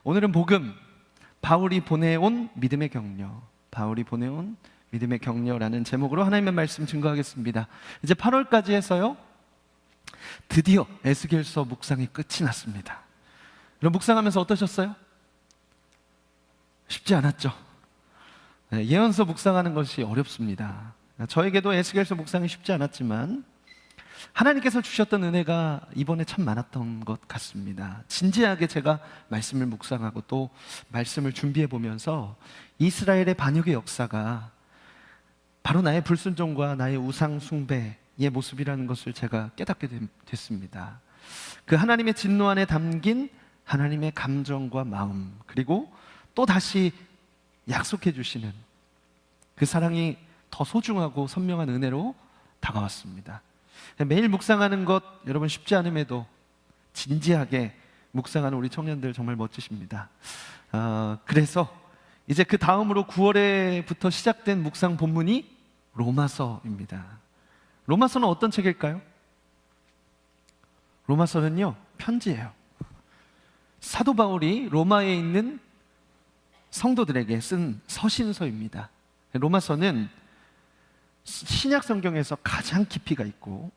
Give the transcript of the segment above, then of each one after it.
오늘은 복음, 바울이 보내온 믿음의 격려, 바울이 보내온 믿음의 격려라는 제목으로 하나님의 말씀 증거하겠습니다. 이제 8월까지 해서요, 드디어 에스겔서 묵상이 끝이 났습니다. 여러분, 묵상하면서 어떠셨어요? 쉽지 않았죠? 예언서 묵상하는 것이 어렵습니다. 저에게도 에스겔서 묵상이 쉽지 않았지만 하나님께서 주셨던 은혜가 이번에 참 많았던 것 같습니다. 진지하게 제가 말씀을 묵상하고 또 말씀을 준비해 보면서 이스라엘의 반역의 역사가 바로 나의 불순종과 나의 우상 숭배의 모습이라는 것을 제가 깨닫게 됐습니다. 그 하나님의 진노 안에 담긴 하나님의 감정과 마음, 그리고 또 다시 약속해 주시는 그 사랑이 더 소중하고 선명한 은혜로 다가왔습니다. 매일 묵상하는 것 여러분 쉽지 않음에도 진지하게 묵상하는 우리 청년들 정말 멋지십니다. 그래서 이제 그 다음으로 9월에부터 시작된 묵상 본문이 로마서입니다. 로마서는 어떤 책일까요? 로마서는요, 편지예요. 사도 바울이 로마에 있는 성도들에게 쓴 서신서입니다. 로마서는 신약 성경에서 가장 깊이가 있고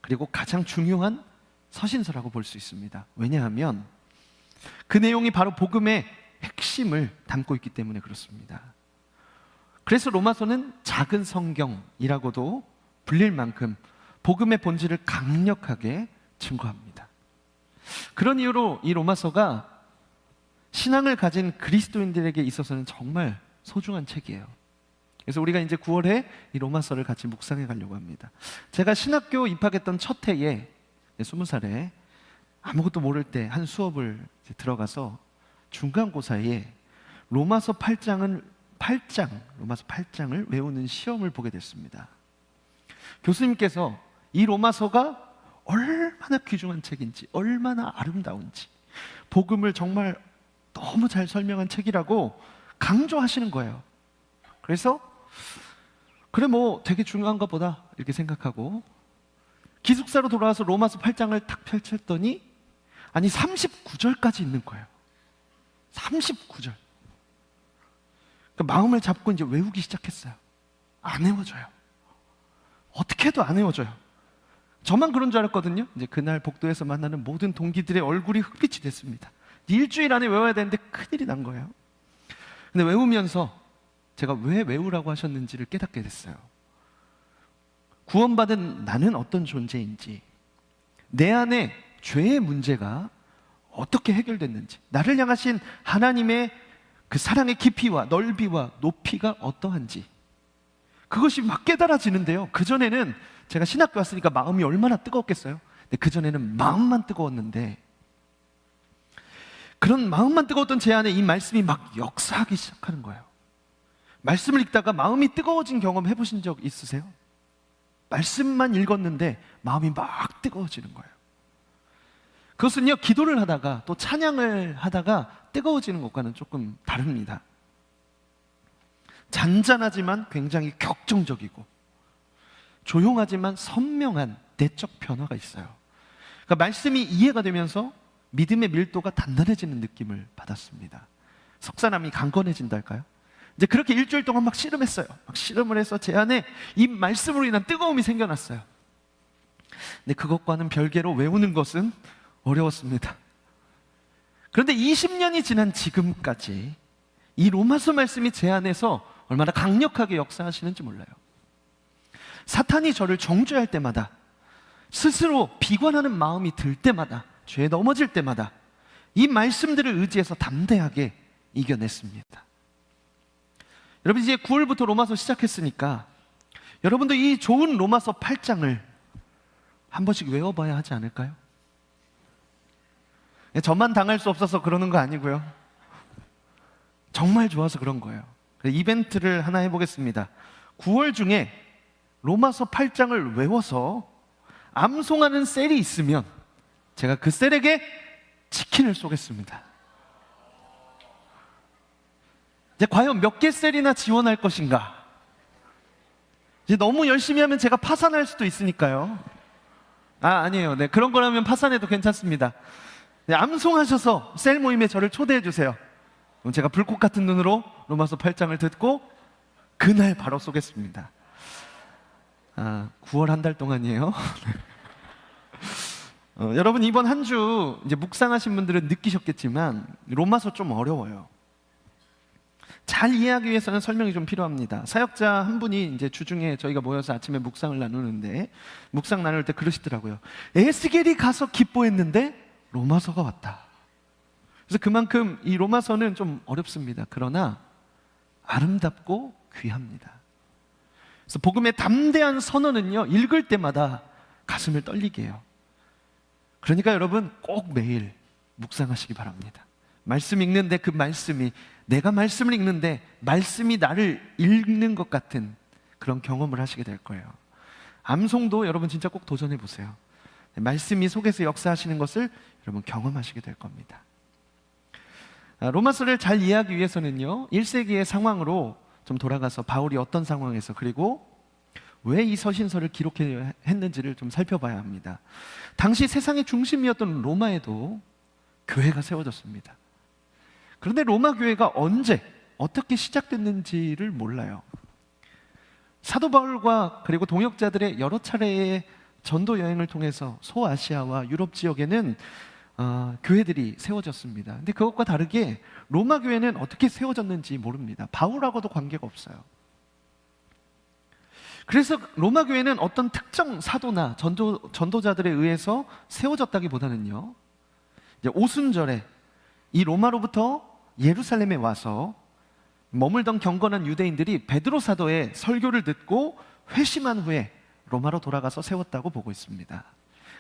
그리고 가장 중요한 서신서라고 볼 수 있습니다. 왜냐하면 그 내용이 바로 복음의 핵심을 담고 있기 때문에 그렇습니다. 그래서 로마서는 작은 성경이라고도 불릴 만큼 복음의 본질을 강력하게 증거합니다. 그런 이유로 이 로마서가 신앙을 가진 그리스도인들에게 있어서는 정말 소중한 책이에요. 그래서 우리가 이제 9월에 이 로마서를 같이 묵상해 가려고 합니다. 제가 신학교 입학했던 첫 해에 20살에 아무것도 모를 때 한 수업을 들어가서 중간고사에 로마서 8장을 외우는 시험을 보게 됐습니다. 교수님께서 이 로마서가 얼마나 귀중한 책인지, 얼마나 아름다운지, 복음을 정말 너무 잘 설명한 책이라고 강조하시는 거예요. 그래서 그래 뭐 되게 중요한가 보다 이렇게 생각하고 기숙사로 돌아와서 로마서 8장을 탁 펼쳤더니 아니 39절까지 있는 거예요. 39절. 그러니까 마음을 잡고 이제 외우기 시작했어요. 안 외워져요. 어떻게 해도 안 외워져요. 저만 그런 줄 알았거든요. 이제 그날 복도에서 만나는 모든 동기들의 얼굴이 흑빛이 됐습니다. 일주일 안에 외워야 되는데 큰일이 난 거예요. 근데 외우면서 제가 왜 외우라고 하셨는지를 깨닫게 됐어요. 구원받은 나는 어떤 존재인지, 내 안에 죄의 문제가 어떻게 해결됐는지, 나를 향하신 하나님의 그 사랑의 깊이와 넓이와 높이가 어떠한지, 그것이 막 깨달아지는데요. 그전에는 제가 신학교 왔으니까 마음이 얼마나 뜨거웠겠어요. 근데 그전에는 마음만 뜨거웠는데, 그런 마음만 뜨거웠던 제 안에 이 말씀이 막 역사하기 시작하는 거예요. 말씀을 읽다가 마음이 뜨거워진 경험 해보신 적 있으세요? 말씀만 읽었는데 마음이 막 뜨거워지는 거예요. 그것은요, 기도를 하다가 또 찬양을 하다가 뜨거워지는 것과는 조금 다릅니다. 잔잔하지만 굉장히 격정적이고 조용하지만 선명한 내적 변화가 있어요. 그러니까 말씀이 이해가 되면서 믿음의 밀도가 단단해지는 느낌을 받았습니다. 석사남이 강건해진달까요? 이제 그렇게 일주일 동안 막 씨름했어요. 막 씨름을 해서 제 안에 이 말씀으로 인한 뜨거움이 생겨났어요. 근데 그것과는 별개로 외우는 것은 어려웠습니다. 그런데 20년이 지난 지금까지 이 로마서 말씀이 제 안에서 얼마나 강력하게 역사하시는지 몰라요. 사탄이 저를 정죄할 때마다, 스스로 비관하는 마음이 들 때마다, 죄에 넘어질 때마다 이 말씀들을 의지해서 담대하게 이겨냈습니다. 여러분, 이제 9월부터 로마서 시작했으니까 여러분도 이 좋은 로마서 8장을 한 번씩 외워봐야 하지 않을까요? 저만 당할 수 없어서 그러는 거 아니고요, 정말 좋아서 그런 거예요. 이벤트를 하나 해보겠습니다. 9월 중에 로마서 8장을 외워서 암송하는 셀이 있으면 제가 그 셀에게 치킨을 쏘겠습니다. 이제 과연 몇 개 셀이나 지원할 것인가? 이제 너무 열심히 하면 제가 파산할 수도 있으니까요. 아니에요. 네, 그런 거라면 파산해도 괜찮습니다. 암송하셔서 셀 모임에 저를 초대해 주세요. 그럼 제가 불꽃 같은 눈으로 로마서 8장을 듣고 그날 바로 쏘겠습니다. 9월 한 달 동안이에요. 여러분 이번 한 주 이제 묵상하신 분들은 느끼셨겠지만 로마서 좀 어려워요. 잘 이해하기 위해서는 설명이 좀 필요합니다. 사역자 한 분이 이제 주중에 저희가 모여서 아침에 묵상을 나누는데 묵상 나눌 때 그러시더라고요. 에스겔이 가서 기뻐했는데 로마서가 왔다. 그래서 그만큼 이 로마서는 좀 어렵습니다. 그러나 아름답고 귀합니다. 그래서 복음의 담대한 선언은요, 읽을 때마다 가슴을 떨리게 해요. 그러니까 여러분 꼭 매일 묵상하시기 바랍니다. 말씀 읽는데 그 말씀이, 내가 말씀을 읽는데 말씀이 나를 읽는 것 같은 그런 경험을 하시게 될 거예요. 암송도 여러분 진짜 꼭 도전해 보세요. 말씀이 속에서 역사하시는 것을 여러분 경험하시게 될 겁니다. 로마서를 잘 이해하기 위해서는요, 1세기의 상황으로 좀 돌아가서 바울이 어떤 상황에서 그리고 왜 이 서신서를 기록했는지를 좀 살펴봐야 합니다. 당시 세상의 중심이었던 로마에도 교회가 세워졌습니다. 그런데 로마 교회가 언제 어떻게 시작됐는지를 몰라요. 사도 바울과 그리고 동역자들의 여러 차례의 전도 여행을 통해서 소아시아와 유럽 지역에는 교회들이 세워졌습니다. 근데 그것과 다르게 로마 교회는 어떻게 세워졌는지 모릅니다. 바울하고도 관계가 없어요. 그래서 로마 교회는 어떤 특정 사도나 전도자들에 의해서 세워졌다기보다는요, 이제 오순절에 이 로마로부터 예루살렘에 와서 머물던 경건한 유대인들이 베드로 사도의 설교를 듣고 회심한 후에 로마로 돌아가서 세웠다고 보고 있습니다.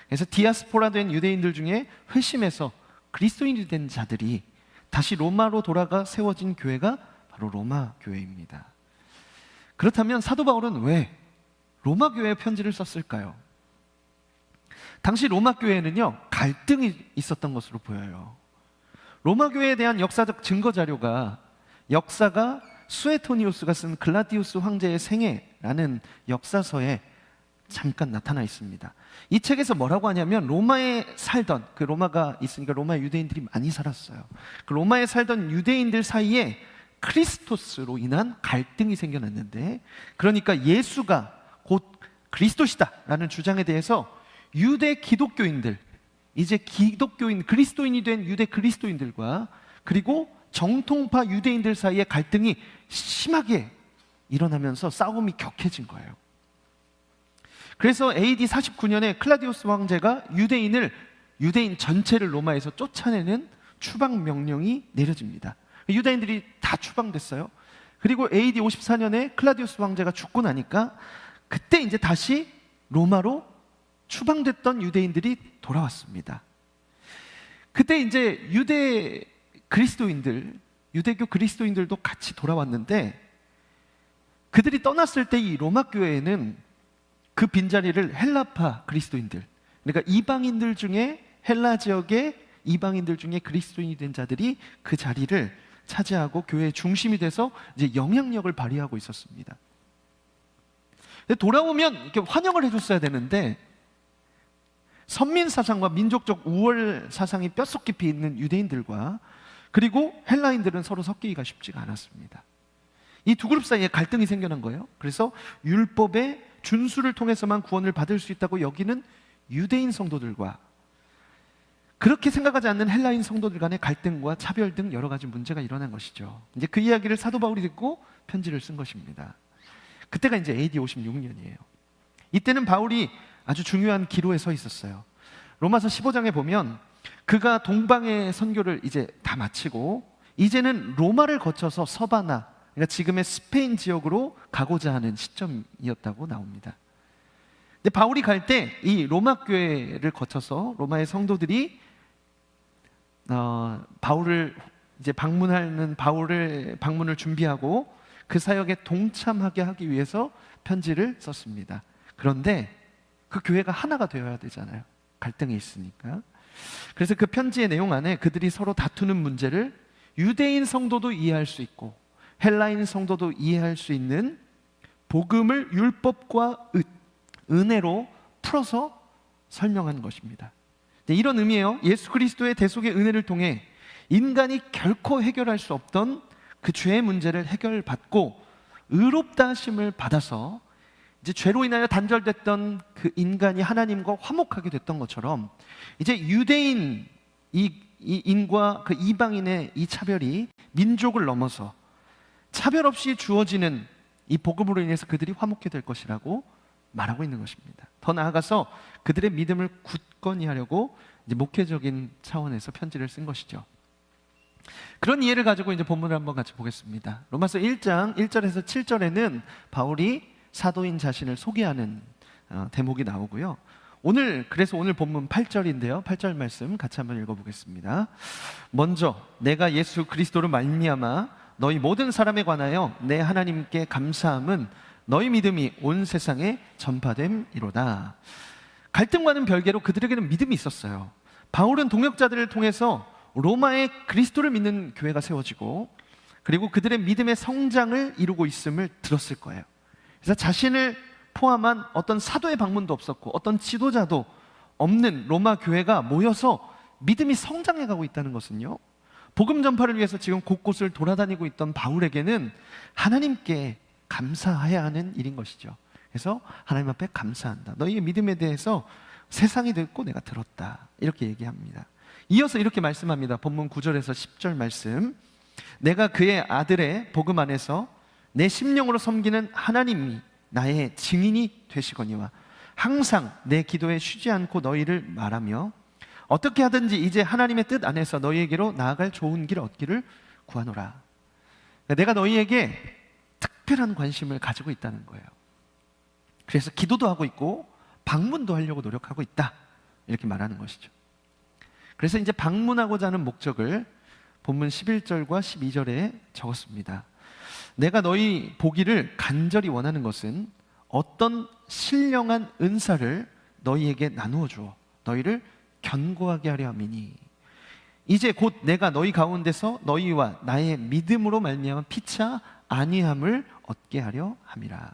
그래서 디아스포라 된 유대인들 중에 회심해서 그리스도인이 된 자들이 다시 로마로 돌아가 세워진 교회가 바로 로마 교회입니다. 그렇다면 사도 바울은 왜 로마 교회에 편지를 썼을까요? 당시 로마 교회에는요, 갈등이 있었던 것으로 보여요. 로마 교회에 대한 역사적 증거 자료가 역사가 수에토니우스가 쓴 글라디우스 황제의 생애라는 역사서에 잠깐 나타나 있습니다. 이 책에서 뭐라고 하냐면, 로마에 살던, 그 로마가 있으니까 로마의 유대인들이 많이 살았어요. 그 로마에 살던 유대인들 사이에 크리스토스로 인한 갈등이 생겨났는데, 그러니까 예수가 곧 그리스도시다라는 주장에 대해서 유대 기독교인들, 이제 기독교인, 그리스도인이 된 유대 그리스도인들과 그리고 정통파 유대인들 사이의 갈등이 심하게 일어나면서 싸움이 격해진 거예요. 그래서 AD 49년에 클라디우스 황제가 유대인 전체를 로마에서 쫓아내는 추방 명령이 내려집니다. 유대인들이 다 추방됐어요. 그리고 AD 54년에 클라디우스 황제가 죽고 나니까 그때 이제 다시 로마로 추방됐던 유대인들이 돌아왔습니다. 그때 이제 유대교 그리스도인들도 같이 돌아왔는데, 그들이 떠났을 때 이 로마 교회에는 그 빈자리를 헬라파 그리스도인들, 그러니까 이방인들 중에, 헬라 지역의 이방인들 중에 그리스도인이 된 자들이 그 자리를 차지하고 교회의 중심이 돼서 이제 영향력을 발휘하고 있었습니다. 근데 돌아오면 이렇게 환영을 해줬어야 되는데, 선민 사상과 민족적 우월 사상이 뼛속 깊이 있는 유대인들과 그리고 헬라인들은 서로 섞이기가 쉽지가 않았습니다. 이 두 그룹 사이에 갈등이 생겨난 거예요. 그래서 율법의 준수를 통해서만 구원을 받을 수 있다고 여기는 유대인 성도들과 그렇게 생각하지 않는 헬라인 성도들 간의 갈등과 차별 등 여러 가지 문제가 일어난 것이죠. 이제 그 이야기를 사도 바울이 듣고 편지를 쓴 것입니다. 그때가 이제 AD 56년이에요. 이때는 바울이 아주 중요한 기로에 서 있었어요. 로마서 15장에 보면 그가 동방의 선교를 이제 다 마치고 이제는 로마를 거쳐서 서바나, 그러니까 지금의 스페인 지역으로 가고자 하는 시점이었다고 나옵니다. 근데 바울이 갈 때 이 로마 교회를 거쳐서 로마의 성도들이 바울을 이제 바울의 방문을 준비하고 그 사역에 동참하게 하기 위해서 편지를 썼습니다. 그런데 그 교회가 하나가 되어야 되잖아요. 갈등이 있으니까. 그래서 그 편지의 내용 안에 그들이 서로 다투는 문제를 유대인 성도도 이해할 수 있고 헬라인 성도도 이해할 수 있는 복음을 율법과 은혜로 풀어서 설명한 것입니다. 네, 이런 의미예요. 예수 그리스도의 대속의 은혜를 통해 인간이 결코 해결할 수 없던 그 죄의 문제를 해결받고 의롭다 하심을 받아서 이제 죄로 인하여 단절됐던 그 인간이 하나님과 화목하게 됐던 것처럼 이제 유대인 인과 그 이방인의 이 차별이 민족을 넘어서 차별 없이 주어지는 이 복음으로 인해서 그들이 화목해 될 것이라고 말하고 있는 것입니다. 더 나아가서 그들의 믿음을 굳건히 하려고 이제 목회적인 차원에서 편지를 쓴 것이죠. 그런 이해를 가지고 이제 본문을 한번 같이 보겠습니다. 로마서 1장 1절에서 7절에는 바울이 사도인 자신을 소개하는 대목이 나오고요. 그래서 오늘 본문 8절인데요. 8절 말씀 같이 한번 읽어보겠습니다. 먼저 내가 예수 그리스도로 말미암아 너희 모든 사람에 관하여 내 하나님께 감사함은 너희 믿음이 온 세상에 전파됨이로다. 갈등과는 별개로 그들에게는 믿음이 있었어요. 바울은 동역자들을 통해서 로마에 그리스도를 믿는 교회가 세워지고 그리고 그들의 믿음의 성장을 이루고 있음을 들었을 거예요. 그래서 자신을 포함한 어떤 사도의 방문도 없었고 어떤 지도자도 없는 로마 교회가 모여서 믿음이 성장해가고 있다는 것은요, 복음 전파를 위해서 지금 곳곳을 돌아다니고 있던 바울에게는 하나님께 감사해야 하는 일인 것이죠. 그래서 하나님 앞에 감사한다. 너희의 믿음에 대해서 세상이 듣고 내가 들었다. 이렇게 얘기합니다. 이어서 이렇게 말씀합니다. 본문 9절에서 10절 말씀. 내가 그의 아들의 복음 안에서 내 심령으로 섬기는 하나님이 나의 증인이 되시거니와 항상 내 기도에 쉬지 않고 너희를 말하며 어떻게 하든지 이제 하나님의 뜻 안에서 너희에게로 나아갈 좋은 길을 얻기를 구하노라. 내가 너희에게 특별한 관심을 가지고 있다는 거예요. 그래서 기도도 하고 있고 방문도 하려고 노력하고 있다. 이렇게 말하는 것이죠. 그래서 이제 방문하고자 하는 목적을 본문 11절과 12절에 적었습니다. 내가 너희 보기를 간절히 원하는 것은 어떤 신령한 은사를 너희에게 나누어 주어 너희를 견고하게 하려 함이니 이제 곧 내가 너희 가운데서 너희와 나의 믿음으로 말미암아 피차 안위함을 얻게 하려 함이라.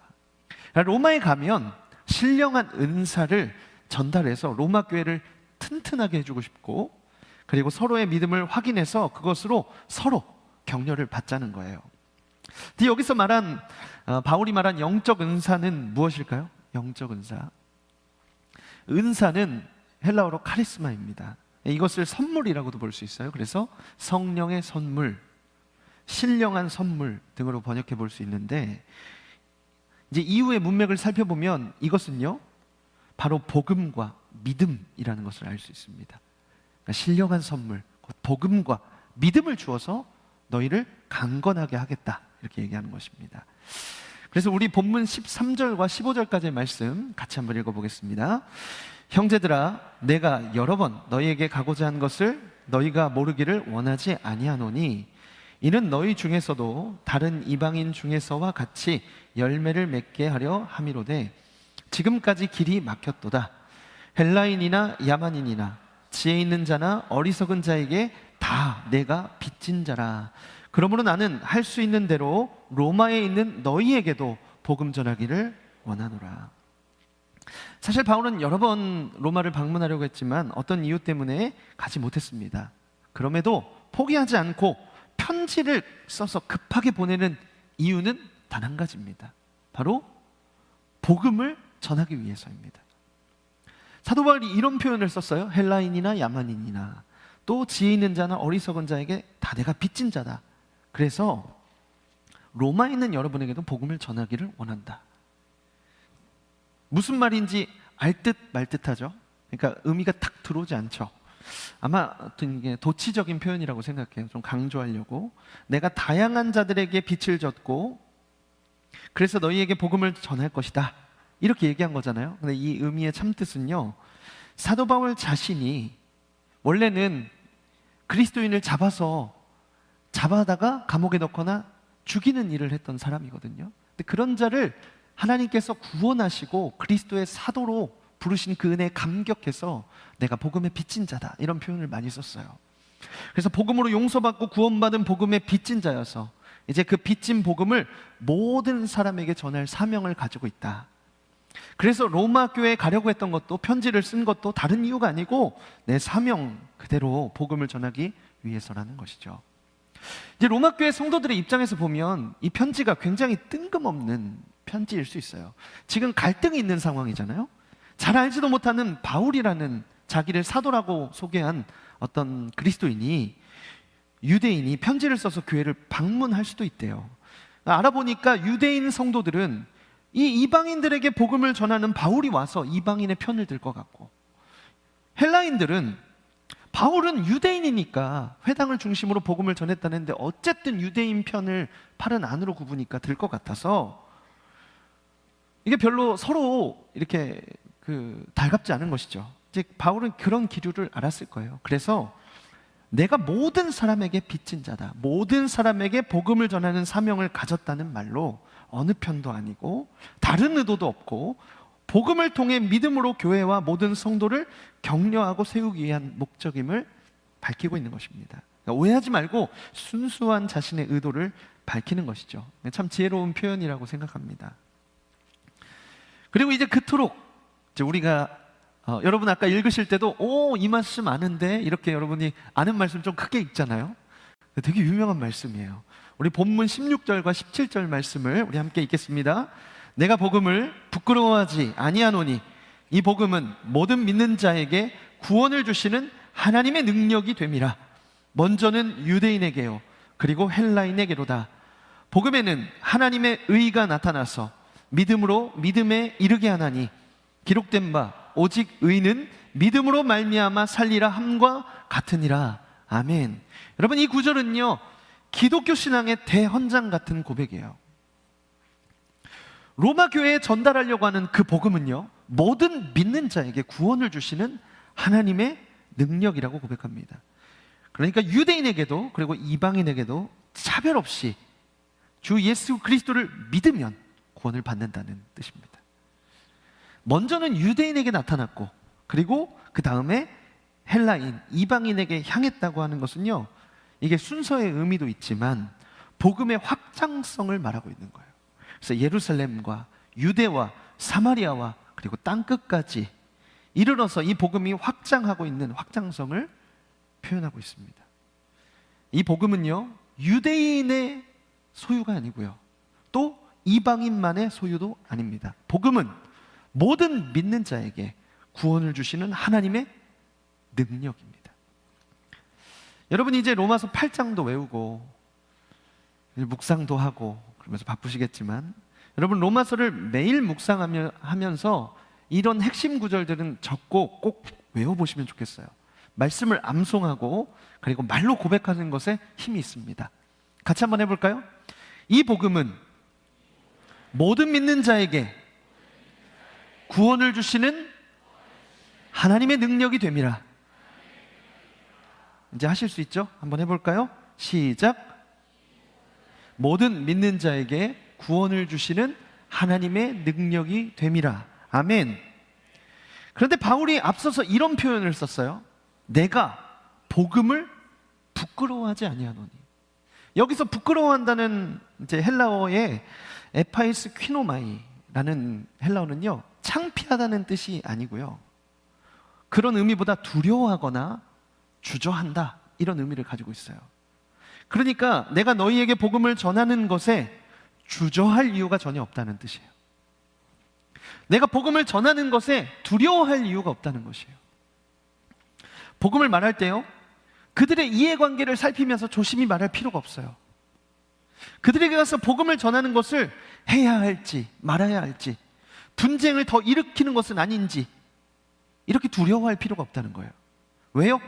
로마에 가면 신령한 은사를 전달해서 로마 교회를 튼튼하게 해주고 싶고 그리고 서로의 믿음을 확인해서 그것으로 서로 격려를 받자는 거예요. 근데 여기서 바울이 말한 영적 은사는 무엇일까요? 영적 은사. 은사는 헬라어로 카리스마입니다. 이것을 선물이라고도 볼 수 있어요. 그래서 성령의 선물, 신령한 선물 등으로 번역해 볼 수 있는데 이제 이후의 문맥을 살펴보면 이것은요 바로 복음과 믿음이라는 것을 알 수 있습니다. 그러니까 신령한 선물, 복음과 믿음을 주어서 너희를 강건하게 하겠다 이렇게 얘기하는 것입니다. 그래서 우리 본문 13절과 15절까지의 말씀 같이 한번 읽어보겠습니다. 형제들아 내가 여러 번 너희에게 가고자 한 것을 너희가 모르기를 원하지 아니하노니 이는 너희 중에서도 다른 이방인 중에서와 같이 열매를 맺게 하려 함이로되 지금까지 길이 막혔도다. 헬라인이나 야만인이나 지혜 있는 자나 어리석은 자에게 다 내가 빚진 자라. 그러므로 나는 할 수 있는 대로 로마에 있는 너희에게도 복음 전하기를 원하노라. 사실 바울은 여러 번 로마를 방문하려고 했지만 어떤 이유 때문에 가지 못했습니다. 그럼에도 포기하지 않고 편지를 써서 급하게 보내는 이유는 단 한 가지입니다. 바로 복음을 전하기 위해서입니다. 사도 바울이 이런 표현을 썼어요. 헬라인이나 야만인이나 또 지혜 있는 자나 어리석은 자에게 다 내가 빚진 자다. 그래서 로마에 있는 여러분에게도 복음을 전하기를 원한다. 무슨 말인지 알 듯 말 듯하죠. 그러니까 의미가 탁 들어오지 않죠. 아마 이게 도치적인 표현이라고 생각해요. 좀 강조하려고. 내가 다양한 자들에게 빛을 줬고 그래서 너희에게 복음을 전할 것이다. 이렇게 얘기한 거잖아요. 근데 이 의미의 참뜻은요, 사도 바울 자신이 원래는 그리스도인을 잡아다가 감옥에 넣거나 죽이는 일을 했던 사람이거든요. 근데 그런 자를 하나님께서 구원하시고 그리스도의 사도로 부르신 그 은혜에 감격해서 내가 복음의 빚진 자다 이런 표현을 많이 썼어요. 그래서 복음으로 용서받고 구원받은 복음의 빚진 자여서 이제 그 빚진 복음을 모든 사람에게 전할 사명을 가지고 있다. 그래서 로마 교회에 가려고 했던 것도, 편지를 쓴 것도 다른 이유가 아니고 내 사명 그대로 복음을 전하기 위해서라는 것이죠. 이제 로마 교회 성도들의 입장에서 보면 이 편지가 굉장히 뜬금없는 편지일 수 있어요. 지금 갈등이 있는 상황이잖아요. 잘 알지도 못하는 바울이라는 자기를 사도라고 소개한 어떤 그리스도인이, 유대인이 편지를 써서 교회를 방문할 수도 있대요. 알아보니까 유대인 성도들은 이 이방인들에게 복음을 전하는 바울이 와서 이방인의 편을 들 것 같고, 헬라인들은 바울은 유대인이니까 회당을 중심으로 복음을 전했다는데 어쨌든 유대인 편을 팔은 안으로 굽으니까 들 것 같아서 이게 별로 서로 이렇게 달갑지 않은 것이죠. 이제 바울은 그런 기류를 알았을 거예요. 그래서 내가 모든 사람에게 빚진 자다, 모든 사람에게 복음을 전하는 사명을 가졌다는 말로 어느 편도 아니고 다른 의도도 없고 복음을 통해 믿음으로 교회와 모든 성도를 격려하고 세우기 위한 목적임을 밝히고 있는 것입니다. 그러니까 오해하지 말고 순수한 자신의 의도를 밝히는 것이죠. 참 지혜로운 표현이라고 생각합니다. 그리고 이제 그토록 이제 우리가 여러분 아까 읽으실 때도 이 말씀 아는데, 이렇게 여러분이 아는 말씀 좀 크게 읽잖아요. 되게 유명한 말씀이에요. 우리 본문 16절과 17절 말씀을 우리 함께 읽겠습니다. 내가 복음을 부끄러워하지 아니하노니 이 복음은 모든 믿는 자에게 구원을 주시는 하나님의 능력이 됨이라. 먼저는 유대인에게요 그리고 헬라인에게로다. 복음에는 하나님의 의가 나타나서 믿음으로 믿음에 이르게 하나니 기록된 바 오직 의는 믿음으로 말미암아 살리라 함과 같으니라. 아멘. 여러분, 이 구절은요 기독교 신앙의 대헌장 같은 고백이에요. 로마 교회에 전달하려고 하는 그 복음은요 모든 믿는 자에게 구원을 주시는 하나님의 능력이라고 고백합니다. 그러니까 유대인에게도 그리고 이방인에게도 차별 없이 주 예수 그리스도를 믿으면 구원을 받는다는 뜻입니다. 먼저는 유대인에게 나타났고 그리고 그 다음에 헬라인, 이방인에게 향했다고 하는 것은요 이게 순서의 의미도 있지만 복음의 확장성을 말하고 있는 거예요. 그래서 예루살렘과 유대와 사마리아와 그리고 땅끝까지 이르러서 이 복음이 확장하고 있는 확장성을 표현하고 있습니다. 이 복음은요 유대인의 소유가 아니고요 또 이방인만의 소유도 아닙니다. 복음은 모든 믿는 자에게 구원을 주시는 하나님의 능력입니다. 여러분이 이제 로마서 8장도 외우고 묵상도 하고 그러면서 바쁘시겠지만, 여러분 로마서를 매일 묵상하면서 이런 핵심 구절들은 적고 꼭 외워보시면 좋겠어요. 말씀을 암송하고 그리고 말로 고백하는 것에 힘이 있습니다. 같이 한번 해볼까요? 이 복음은 모든 믿는 자에게 구원을 주시는 하나님의 능력이 됨이라. 이제 하실 수 있죠? 한번 해볼까요? 시작. 모든 믿는 자에게 구원을 주시는 하나님의 능력이 됨이라. 아멘. 그런데 바울이 앞서서 이런 표현을 썼어요. 내가 복음을 부끄러워하지 아니하노니. 여기서 부끄러워한다는 이제 헬라어의 에파이스 퀴노마이라는 헬라어는요 창피하다는 뜻이 아니고요 그런 의미보다 두려워하거나 주저한다 이런 의미를 가지고 있어요. 그러니까 내가 너희에게 복음을 전하는 것에 주저할 이유가 전혀 없다는 뜻이에요. 내가 복음을 전하는 것에 두려워할 이유가 없다는 것이에요. 복음을 말할 때요 그들의 이해관계를 살피면서 조심히 말할 필요가 없어요. 그들에게 가서 복음을 전하는 것을 해야 할지 말아야 할지, 분쟁을 더 일으키는 것은 아닌지 이렇게 두려워할 필요가 없다는 거예요. 왜요?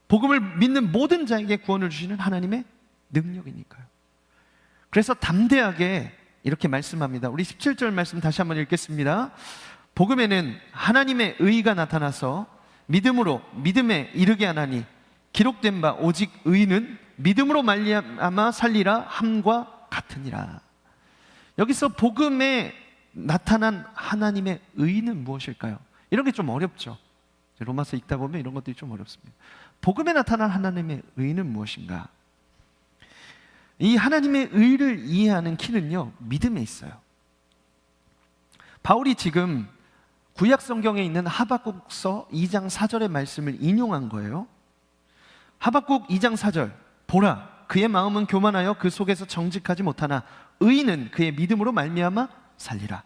복음을 믿는 모든 자에게 구원을 주시는 하나님의 능력이니까요. 그래서 담대하게 이렇게 말씀합니다. 우리 17절 말씀 다시 한번 읽겠습니다. 복음에는 하나님의 의가 나타나서 믿음으로 믿음에 이르게 하나니 기록된 바 오직 의는 믿음으로 말미암아 살리라 함과 같으니라. 여기서 복음에 나타난 하나님의 의는 무엇일까요? 이런 게 좀 어렵죠. 로마서 읽다 보면 이런 것들이 좀 어렵습니다. 복음에 나타난 하나님의 의는 무엇인가? 이 하나님의 의를 이해하는 키는요 믿음에 있어요. 바울이 지금 구약 성경에 있는 하박국서 2장 4절의 말씀을 인용한 거예요. 하박국 2장 4절, 보라, 그의 마음은 교만하여 그 속에서 정직하지 못하나 의인은 그의 믿음으로 말미암아 살리라.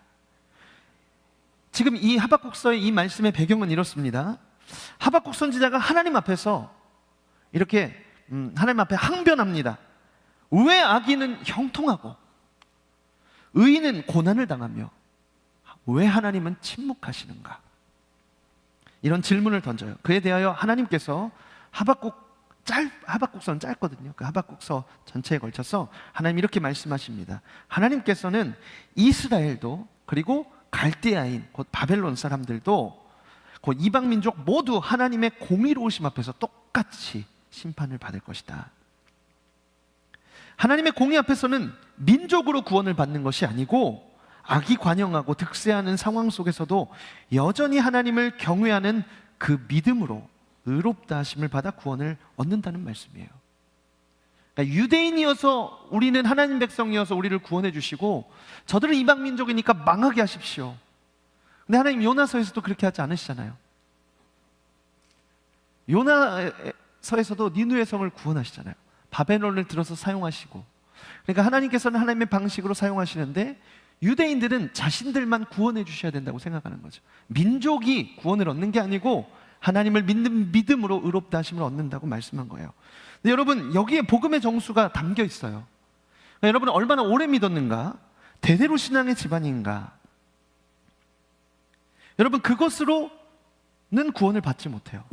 지금 이 하박국서의 이 말씀의 배경은 이렇습니다. 하박국 선지자가 하나님 앞에서 이렇게 하나님 앞에 항변합니다. 왜 악인은 형통하고 의인은 고난을 당하며 왜 하나님은 침묵하시는가? 이런 질문을 던져요. 그에 대하여 하나님께서 하박국서는 짧거든요. 그 하박국서 전체에 걸쳐서 하나님 이렇게 말씀하십니다. 하나님께서는 이스라엘도 그리고 갈대아인 곧 바벨론 사람들도 곧 이방 민족 모두 하나님의 공의로우심 앞에서 똑같이 심판을 받을 것이다. 하나님의 공의 앞에서는 민족으로 구원을 받는 것이 아니고 악이 관영하고 득세하는 상황 속에서도 여전히 하나님을 경외하는 그 믿음으로 의롭다 하심을 받아 구원을 얻는다는 말씀이에요. 그러니까 유대인이어서 우리는 하나님 백성이어서 우리를 구원해 주시고 저들은 이방 민족이니까 망하게 하십시오. 근데 하나님 요나서에서도 그렇게 하지 않으시잖아요. 요나서에서도 니느웨 성을 구원하시잖아요. 바벨론을 들어서 사용하시고, 그러니까 하나님께서는 하나님의 방식으로 사용하시는데 유대인들은 자신들만 구원해 주셔야 된다고 생각하는 거죠. 민족이 구원을 얻는 게 아니고 하나님을 믿는 믿음으로 의롭다 하심을 얻는다고 말씀한 거예요. 근데 여러분, 여기에 복음의 정수가 담겨 있어요. 그러니까 여러분 얼마나 오래 믿었는가? 대대로 신앙의 집안인가? 여러분, 그것으로는 구원을 받지 못해요.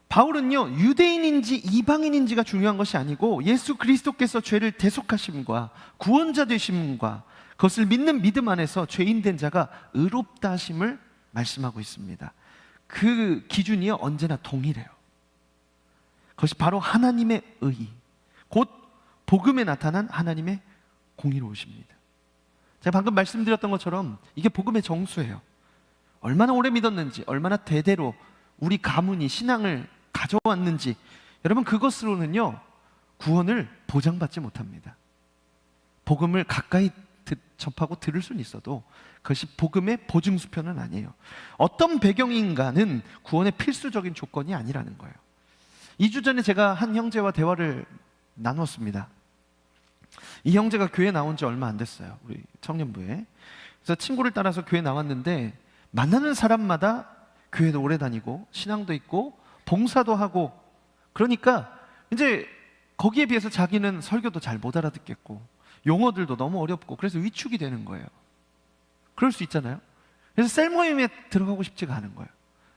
바울은요, 유대인인지 이방인인지가 중요한 것이 아니고 예수 그리스도께서 죄를 대속하심과 구원자 되심과 그것을 믿는 믿음 안에서 죄인된 자가 의롭다 하심을 말씀하고 있습니다. 그 기준이요, 언제나 동일해요. 그것이 바로 하나님의 의, 곧 복음에 나타난 하나님의 공의로우십니다. 제가 방금 말씀드렸던 것처럼 이게 복음의 정수예요. 얼마나 오래 믿었는지, 얼마나 대대로 우리 가문이 신앙을 가져왔는지, 여러분 그것으로는요 구원을 보장받지 못합니다. 복음을 가까이 접하고 들을 수는 있어도 그것이 복음의 보증수표는 아니에요. 어떤 배경인가는 구원의 필수적인 조건이 아니라는 거예요. 2주 전에 제가 한 형제와 대화를 나눴습니다. 이 형제가 교회 나온 지 얼마 안 됐어요. 우리 청년부에. 그래서 친구를 따라서 교회 나왔는데 만나는 사람마다 교회도 오래 다니고 신앙도 있고 봉사도 하고, 그러니까 이제 거기에 비해서 자기는 설교도 잘 못 알아듣겠고 용어들도 너무 어렵고 그래서 위축이 되는 거예요. 그럴 수 있잖아요. 그래서 셀 모임에 들어가고 싶지가 않은 거예요.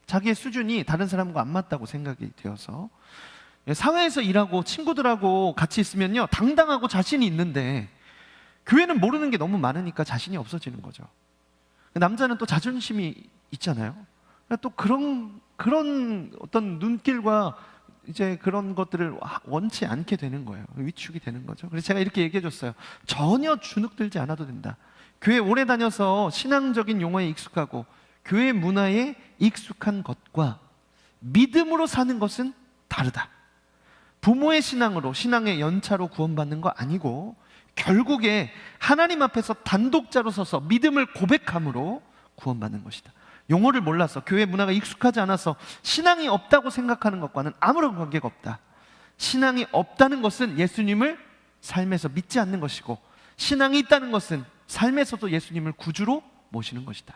자기의 수준이 다른 사람과 안 맞다고 생각이 되어서. 사회에서 일하고 친구들하고 같이 있으면요 당당하고 자신이 있는데 교회는 모르는 게 너무 많으니까 자신이 없어지는 거죠. 남자는 또 자존심이 있잖아요. 또 그런 어떤 눈길과 이제 그런 것들을 원치 않게 되는 거예요. 위축이 되는 거죠. 그래서 제가 이렇게 얘기해 줬어요. 전혀 주눅들지 않아도 된다. 교회 오래 다녀서 신앙적인 용어에 익숙하고 교회 문화에 익숙한 것과 믿음으로 사는 것은 다르다. 부모의 신앙으로, 신앙의 연차로 구원받는 거 아니고 결국에 하나님 앞에서 단독자로 서서 믿음을 고백함으로 구원받는 것이다. 용어를 몰라서 교회 문화가 익숙하지 않아서 신앙이 없다고 생각하는 것과는 아무런 관계가 없다. 신앙이 없다는 것은 예수님을 삶에서 믿지 않는 것이고, 신앙이 있다는 것은 삶에서도 예수님을 구주로 모시는 것이다.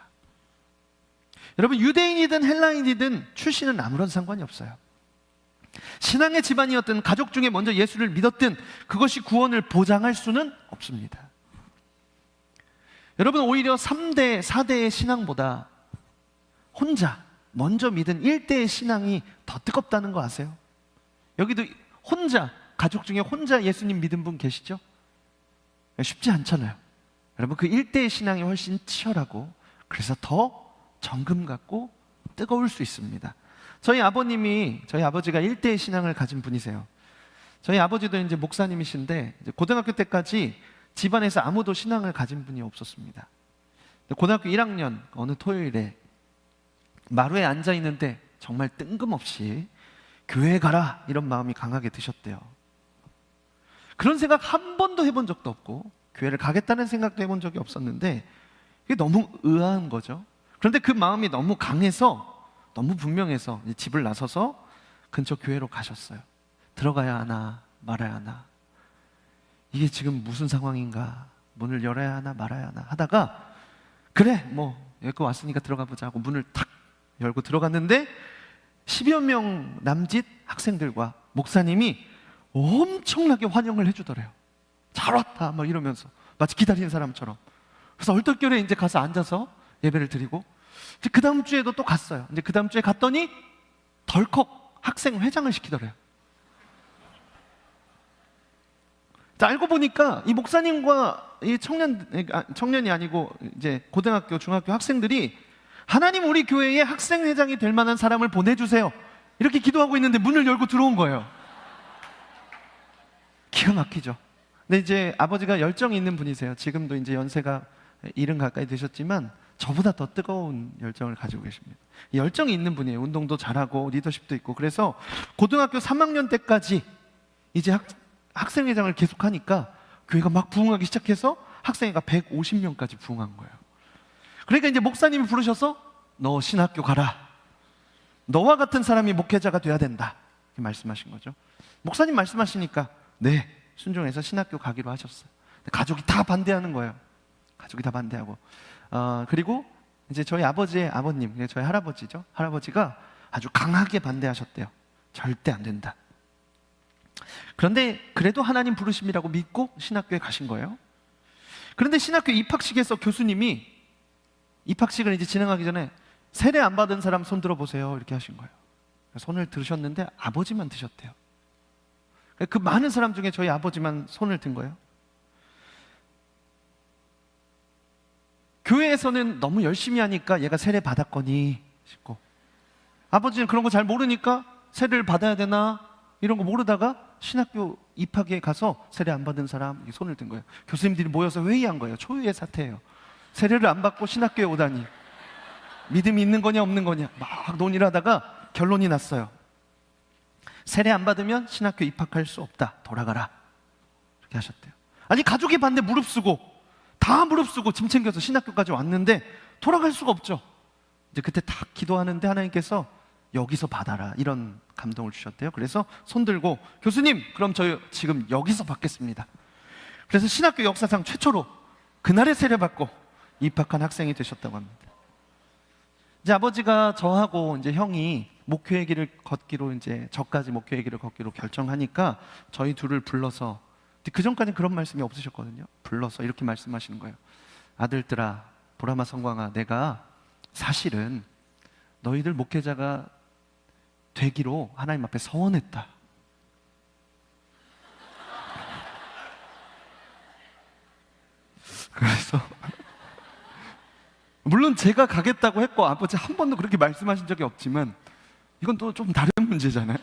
여러분, 유대인이든 헬라인이든 출신은 아무런 상관이 없어요. 신앙의 집안이었든 가족 중에 먼저 예수를 믿었든 그것이 구원을 보장할 수는 없습니다. 여러분, 오히려 3대, 4대의 신앙보다 혼자 먼저 믿은 1대의 신앙이 더 뜨겁다는 거 아세요? 여기도 혼자, 가족 중에 혼자 예수님 믿은 분 계시죠? 쉽지 않잖아요. 여러분, 그 1대의 신앙이 훨씬 치열하고 그래서 더 정금 같고 뜨거울 수 있습니다. 저희 아버지가 1대의 신앙을 가진 분이세요. 저희 아버지도 이제 목사님이신데 이제 고등학교 때까지 집안에서 아무도 신앙을 가진 분이 없었습니다. 고등학교 1학년 어느 토요일에 마루에 앉아 있는데 정말 뜬금없이 교회에 가라 이런 마음이 강하게 드셨대요. 그런 생각 한 번도 해본 적도 없고 교회를 가겠다는 생각도 해본 적이 없었는데 이게 너무 의아한 거죠. 그런데 그 마음이 너무 강해서, 너무 분명해서 집을 나서서 근처 교회로 가셨어요. 들어가야 하나 말아야 하나, 이게 지금 무슨 상황인가, 문을 열어야 하나 말아야 하나 하다가 그래 뭐 여기 왔으니까 들어가 보자 하고 문을 탁 열고 들어갔는데 10여 명 남짓 학생들과 목사님이 엄청나게 환영을 해주더래요. 잘 왔다 막 이러면서 마치 기다리는 사람처럼. 그래서 얼떨결에 이제 가서 앉아서 예배를 드리고, 이제 그 다음 주에도 또 갔어요. 이제 그 다음 주에 갔더니 덜컥 학생 회장을 시키더래요. 알고 보니까 이 목사님과 이 청년이 아니고 이제 고등학교, 중학교 학생들이 하나님 우리 교회에 학생회장이 될 만한 사람을 보내주세요, 이렇게 기도하고 있는데 문을 열고 들어온 거예요. 기가 막히죠. 근데 이제 아버지가 열정이 있는 분이세요. 지금도 이제 연세가 70 가까이 되셨지만 저보다 더 뜨거운 열정을 가지고 계십니다. 열정이 있는 분이에요. 운동도 잘하고 리더십도 있고. 그래서 고등학교 3학년 때까지 이제 학생회장을 계속하니까 교회가 막 부흥하기 시작해서 학생회가 150명까지 부흥한 거예요. 그러니까 이제 목사님이 부르셔서 너 신학교 가라, 너와 같은 사람이 목회자가 돼야 된다, 이렇게 말씀하신 거죠. 목사님 말씀하시니까 네, 순종해서 신학교 가기로 하셨어요. 가족이 다 반대하는 거예요. 가족이 다 반대하고, 그리고 이제 저희 아버지의 아버님, 저희 할아버지죠. 할아버지가 아주 강하게 반대하셨대요. 절대 안 된다. 그런데 그래도 하나님 부르심이라고 믿고 신학교에 가신 거예요. 그런데 신학교 입학식에서 교수님이 입학식을 이제 진행하기 전에 세례 안 받은 사람 손 들어보세요, 이렇게 하신 거예요. 손을 들으셨는데 아버지만 드셨대요. 그 많은 사람 중에 저희 아버지만 손을 든 거예요. 교회에서는 너무 열심히 하니까 얘가 세례 받았거니 싶고, 아버지는 그런 거 잘 모르니까 세례를 받아야 되나 이런 거 모르다가 신학교 입학에 가서 세례 안 받은 사람 손을 든 거예요. 교수님들이 모여서 회의한 거예요. 초유의 사태예요. 세례를 안 받고 신학교에 오다니 믿음이 있는 거냐 없는 거냐 막 논의를 하다가 결론이 났어요. 세례 안 받으면 신학교 입학할 수 없다, 돌아가라, 이렇게 하셨대요. 아니 가족이 반대 무릅쓰고 다 무릅쓰고 짐 챙겨서 신학교까지 왔는데 돌아갈 수가 없죠. 이제 그때 딱 기도하는데 하나님께서 여기서 받아라, 이런 감동을 주셨대요. 그래서 손 들고 교수님 그럼 저 지금 여기서 받겠습니다. 그래서 신학교 역사상 최초로 그날에 세례 받고 입학한 학생이 되셨다고 합니다. 이제 아버지가 저하고 이제 형이 목회의 길을 걷기로, 이제 저까지 목회의 길을 걷기로 결정하니까 저희 둘을 불러서, 그 전까지는 그런 말씀이 없으셨거든요. 불러서 이렇게 말씀하시는 거예요. 아들들아, 보라마 성광아, 내가 사실은 너희들 목회자가 되기로 하나님 앞에 서원했다. 그래서 물론 제가 가겠다고 했고 아버지 한 번도 그렇게 말씀하신 적이 없지만 이건 또 좀 다른 문제잖아요.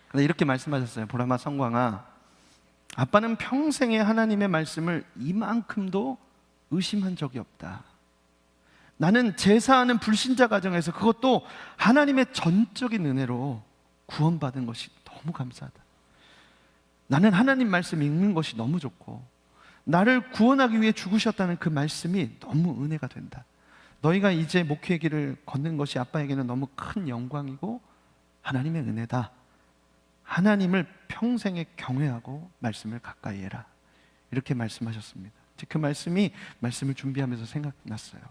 근데 이렇게 말씀하셨어요. 보라마 성광아, 아빠는 평생에 하나님의 말씀을 이만큼도 의심한 적이 없다. 나는 제사하는 불신자 가정에서 그것도 하나님의 전적인 은혜로 구원받은 것이 너무 감사하다. 나는 하나님 말씀 읽는 것이 너무 좋고 나를 구원하기 위해 죽으셨다는 그 말씀이 너무 은혜가 된다. 너희가 이제 목회의 길을 걷는 것이 아빠에게는 너무 큰 영광이고 하나님의 은혜다. 하나님을 평생에 경외하고 말씀을 가까이 해라, 이렇게 말씀하셨습니다. 그 말씀을 준비하면서 생각났어요.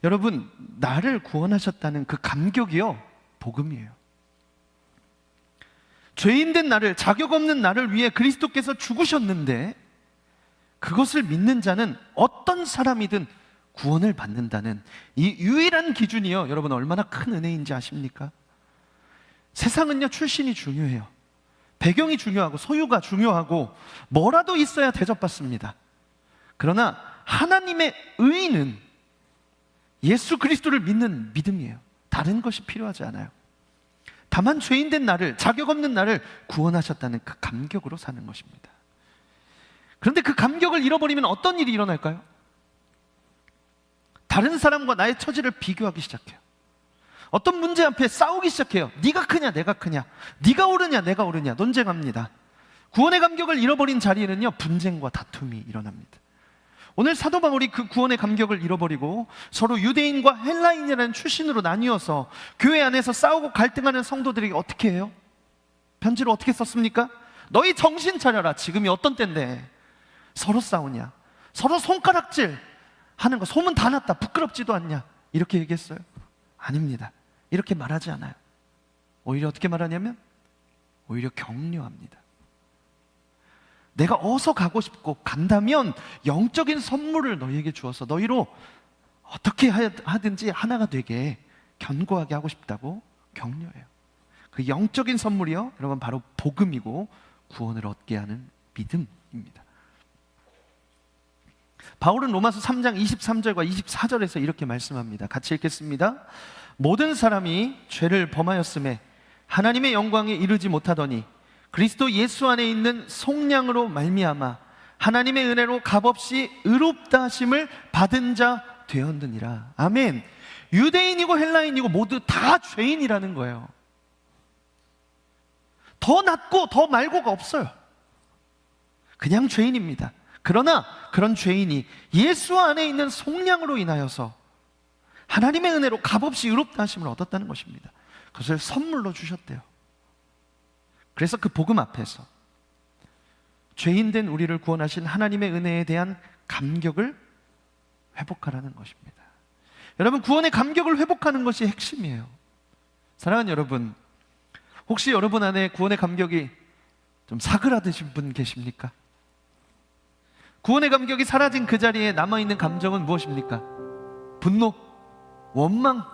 여러분, 나를 구원하셨다는 그 감격이요, 복음이에요. 죄인된 나를, 자격 없는 나를 위해 그리스도께서 죽으셨는데 그것을 믿는 자는 어떤 사람이든 구원을 받는다는 이 유일한 기준이요, 여러분 얼마나 큰 은혜인지 아십니까? 세상은요, 출신이 중요해요. 배경이 중요하고 소유가 중요하고 뭐라도 있어야 대접받습니다. 그러나 하나님의 의는 예수 그리스도를 믿는 믿음이에요. 다른 것이 필요하지 않아요. 다만 죄인된 나를, 자격 없는 나를 구원하셨다는 그 감격으로 사는 것입니다. 그런데 그 감격을 잃어버리면 어떤 일이 일어날까요? 다른 사람과 나의 처지를 비교하기 시작해요. 어떤 문제 앞에 싸우기 시작해요. 네가 크냐 내가 크냐, 네가 옳으냐 내가 옳으냐, 논쟁합니다. 구원의 감격을 잃어버린 자리에는요, 분쟁과 다툼이 일어납니다. 오늘 사도 바울이 그 구원의 감격을 잃어버리고 서로 유대인과 헬라인이라는 출신으로 나뉘어서 교회 안에서 싸우고 갈등하는 성도들에게 어떻게 해요? 편지를 어떻게 썼습니까? 너희 정신 차려라. 지금이 어떤 때인데 서로 싸우냐? 서로 손가락질 하는 거 소문 다 났다. 부끄럽지도 않냐? 이렇게 얘기했어요? 아닙니다. 이렇게 말하지 않아요. 오히려 어떻게 말하냐면 오히려 격려합니다. 내가 어서 가고 싶고 간다면 영적인 선물을 너희에게 주어서 너희로 어떻게 하든지 하나가 되게 견고하게 하고 싶다고 격려해요. 그 영적인 선물이요, 여러분 바로 복음이고 구원을 얻게 하는 믿음입니다. 바울은 로마서 3장 23절과 24절에서 이렇게 말씀합니다. 같이 읽겠습니다. 모든 사람이 죄를 범하였음에 하나님의 영광에 이르지 못하더니 그리스도 예수 안에 있는 속량으로 말미암아 하나님의 은혜로 값없이 의롭다 하심을 받은 자 되었느니라. 아멘. 유대인이고 헬라인이고 모두 다 죄인이라는 거예요. 더 낫고 더 말고가 없어요. 그냥 죄인입니다. 그러나 그런 죄인이 예수 안에 있는 속량으로 인하여서 하나님의 은혜로 값없이 의롭다 하심을 얻었다는 것입니다. 그것을 선물로 주셨대요. 그래서 그 복음 앞에서 죄인된 우리를 구원하신 하나님의 은혜에 대한 감격을 회복하라는 것입니다. 여러분, 구원의 감격을 회복하는 것이 핵심이에요. 사랑하는 여러분, 혹시 여러분 안에 구원의 감격이 좀 사그라드신 분 계십니까? 구원의 감격이 사라진 그 자리에 남아있는 감정은 무엇입니까? 분노, 원망,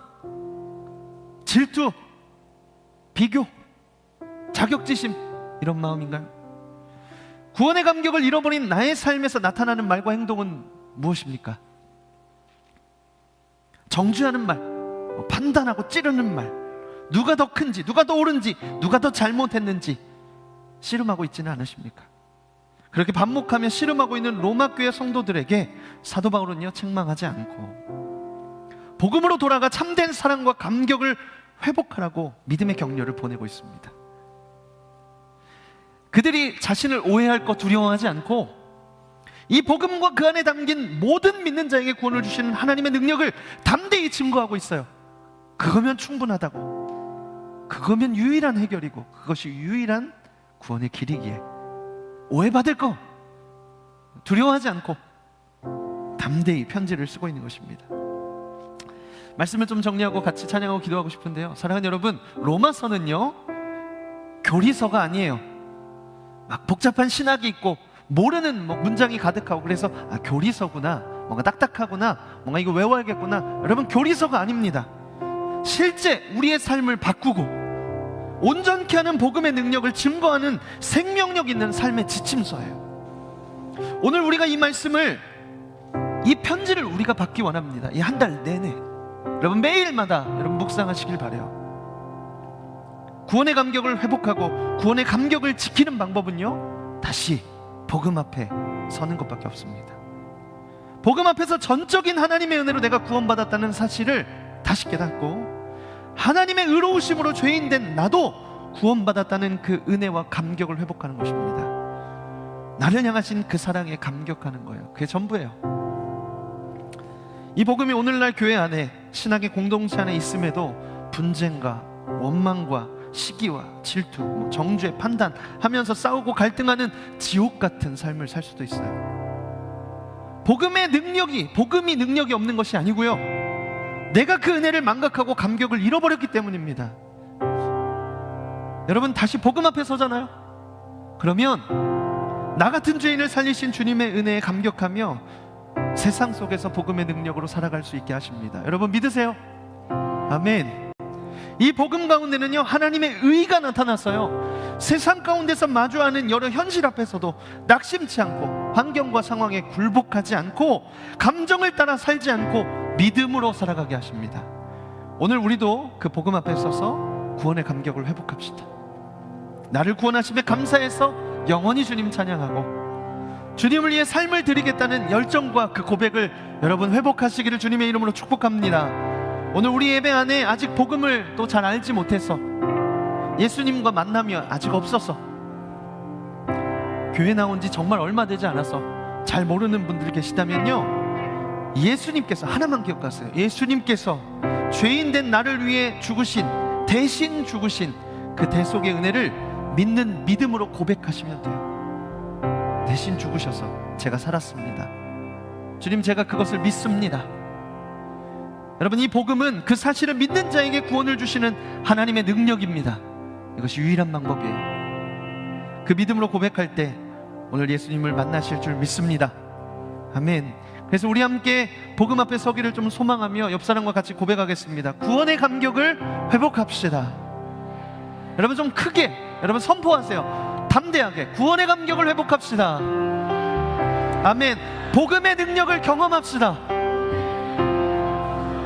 질투, 비교, 자격지심, 이런 마음인가요? 구원의 감격을 잃어버린 나의 삶에서 나타나는 말과 행동은 무엇입니까? 정죄하는 말, 판단하고 찌르는 말, 누가 더 큰지, 누가 더 옳은지, 누가 더 잘못했는지 씨름하고 있지는 않으십니까? 그렇게 반목하며 씨름하고 있는 로마 교회 성도들에게 사도 바울은요, 책망하지 않고 복음으로 돌아가 참된 사랑과 감격을 회복하라고 믿음의 격려를 보내고 있습니다. 그들이 자신을 오해할 것 두려워하지 않고 이 복음과 그 안에 담긴 모든 믿는 자에게 구원을 주시는 하나님의 능력을 담대히 증거하고 있어요. 그거면 충분하다고, 그거면 유일한 해결이고 그것이 유일한 구원의 길이기에 오해받을 거 두려워하지 않고 담대히 편지를 쓰고 있는 것입니다. 말씀을 좀 정리하고 같이 찬양하고 기도하고 싶은데요, 사랑하는 여러분, 로마서는요 교리서가 아니에요. 막 복잡한 신학이 있고 모르는 문장이 가득하고 그래서 교리서구나, 뭔가 딱딱하구나, 뭔가 이거 외워야겠구나. 여러분, 교리서가 아닙니다. 실제 우리의 삶을 바꾸고 온전케 하는 복음의 능력을 증거하는 생명력 있는 삶의 지침서예요. 오늘 우리가 이 말씀을, 이 편지를 우리가 받기 원합니다. 이 한 달 내내 여러분 매일마다 여러분 묵상하시길 바라요. 구원의 감격을 회복하고 구원의 감격을 지키는 방법은요, 다시 복음 앞에 서는 것밖에 없습니다. 복음 앞에서 전적인 하나님의 은혜로 내가 구원받았다는 사실을 다시 깨닫고 하나님의 의로우심으로 죄인된 나도 구원받았다는 그 은혜와 감격을 회복하는 것입니다. 나를 향하신 그 사랑에 감격하는 거예요. 그게 전부예요. 이 복음이 오늘날 교회 안에, 신학의 공동체 안에 있음에도 분쟁과 원망과 시기와 질투, 정죄, 판단하면서 싸우고 갈등하는 지옥 같은 삶을 살 수도 있어요. 복음이 능력이 없는 것이 아니고요, 내가 그 은혜를 망각하고 감격을 잃어버렸기 때문입니다. 여러분, 다시 복음 앞에 서잖아요. 그러면 나 같은 죄인을 살리신 주님의 은혜에 감격하며 세상 속에서 복음의 능력으로 살아갈 수 있게 하십니다. 여러분 믿으세요? 아멘. 이 복음 가운데는요, 하나님의 의가 나타났어요. 세상 가운데서 마주하는 여러 현실 앞에서도 낙심치 않고 환경과 상황에 굴복하지 않고 감정을 따라 살지 않고 믿음으로 살아가게 하십니다. 오늘 우리도 그 복음 앞에 서서 구원의 감격을 회복합시다. 나를 구원하심에 감사해서 영원히 주님 찬양하고 주님을 위해 삶을 드리겠다는 열정과 그 고백을 여러분 회복하시기를 주님의 이름으로 축복합니다. 오늘 우리 예배 안에 아직 복음을 또 잘 알지 못해서, 예수님과 만남이 아직 없어서, 교회 나온 지 정말 얼마 되지 않아서 잘 모르는 분들 계시다면요, 예수님께서 하나만 기억하세요. 예수님께서 죄인 된 나를 위해 죽으신, 대신 죽으신 그 대속의 은혜를 믿는 믿음으로 고백하시면 돼요. 대신 죽으셔서 제가 살았습니다. 주님, 제가 그것을 믿습니다. 여러분, 이 복음은 그 사실을 믿는 자에게 구원을 주시는 하나님의 능력입니다. 이것이 유일한 방법이에요. 그 믿음으로 고백할 때 오늘 예수님을 만나실 줄 믿습니다. 아멘. 그래서 우리 함께 복음 앞에 서기를 좀 소망하며 옆 사람과 같이 고백하겠습니다. 구원의 감격을 회복합시다. 여러분, 좀 크게 여러분 선포하세요. 담대하게 구원의 감격을 회복합시다. 아멘. 복음의 능력을 경험합시다.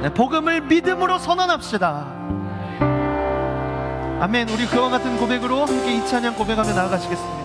네, 복음을 믿음으로 선언합시다. 아멘. 우리 그와 같은 고백으로 함께 이 찬양 고백하며 나아가시겠습니다.